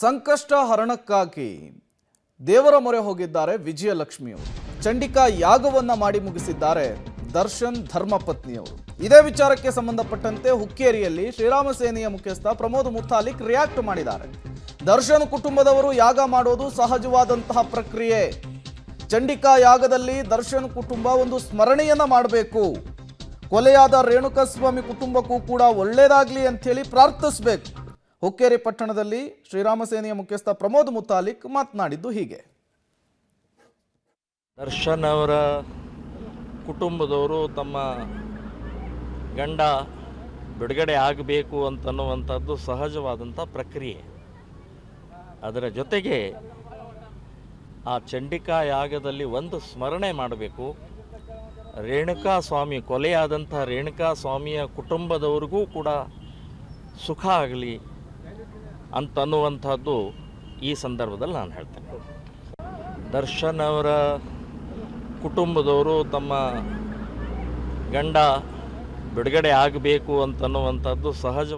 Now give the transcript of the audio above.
ಸಂಕಷ್ಟ ಹರಣಕ್ಕಾಗಿ ದೇವರ ಮೊರೆ ಹೋಗಿದ್ದಾರೆ ವಿಜಯಲಕ್ಷ್ಮಿಯವರು. ಚಂಡಿಕಾ ಯಾಗವನ್ನ ಮಾಡಿ ಮುಗಿಸಿದ್ದಾರೆ ದರ್ಶನ್ ಧರ್ಮಪತ್ನಿಯವರು. ಇದೇ ವಿಚಾರಕ್ಕೆ ಸಂಬಂಧಪಟ್ಟಂತೆ ಹುಕ್ಕೇರಿಯಲ್ಲಿ ಶ್ರೀರಾಮ ಸೇನೆಯ ಮುಖ್ಯಸ್ಥ ಪ್ರಮೋದ್ ಮುತಾಲಿಕ್ ರಿಯಾಕ್ಟ್ ಮಾಡಿದ್ದಾರೆ. ದರ್ಶನ್ ಕುಟುಂಬದವರು ಯಾಗ ಮಾಡೋದು ಸಹಜವಾದಂತಹ ಪ್ರಕ್ರಿಯೆ. ಚಂಡಿಕಾ ಯಾಗದಲ್ಲಿ ದರ್ಶನ್ ಕುಟುಂಬ ಒಂದು ಸ್ಮರಣೆಯನ್ನ ಮಾಡಬೇಕು. ಕೊಲೆಯಾದ ರೇಣುಕಸ್ವಾಮಿ ಕುಟುಂಬಕ್ಕೂ ಕೂಡ ಒಳ್ಳೆಯದಾಗಲಿ ಅಂಥೇಳಿ ಪ್ರಾರ್ಥಿಸಬೇಕು. ಹುಕ್ಕೇರಿ ಪಟ್ಟಣದಲ್ಲಿ ಶ್ರೀರಾಮ ಸೇನೆಯ ಮುಖ್ಯಸ್ಥ ಪ್ರಮೋದ್ ಮುತಾಲಿಕ್ ಮಾತನಾಡಿದ್ದು ಹೀಗೆ. ದರ್ಶನ್ ಅವರ ಕುಟುಂಬದವರು ತಮ್ಮ ಗಂಡ ಬಿಡುಗಡೆ ಆಗಬೇಕು ಅಂತನ್ನುವಂಥದ್ದು ಸಹಜವಾದಂಥ ಪ್ರಕ್ರಿಯೆ. ಅದರ ಜೊತೆಗೆ ಆ ಚಂಡಿಕಾ ಯಾಗದಲ್ಲಿ ಒಂದು ಸ್ಮರಣೆ ಮಾಡಬೇಕು. ರೇಣುಕಾ ಸ್ವಾಮಿ ಕೊಲೆಯಾದಂಥ ರೇಣುಕಾ ಸ್ವಾಮಿಯ ಕುಟುಂಬದವ್ರಿಗೂ ಕೂಡ ಸುಖ ಆಗಲಿ ಅಂತನ್ನುವಂಥದ್ದು ಈ ಸಂದರ್ಭದಲ್ಲಿ ನಾನು ಹೇಳ್ತೇನೆ. ದರ್ಶನ್ ಅವರ ಕುಟುಂಬದವರು ತಮ್ಮ ಗಂಡ ಬಿಡುಗಡೆ ಆಗಬೇಕು ಅಂತನ್ನುವಂಥದ್ದು ಸಹಜ.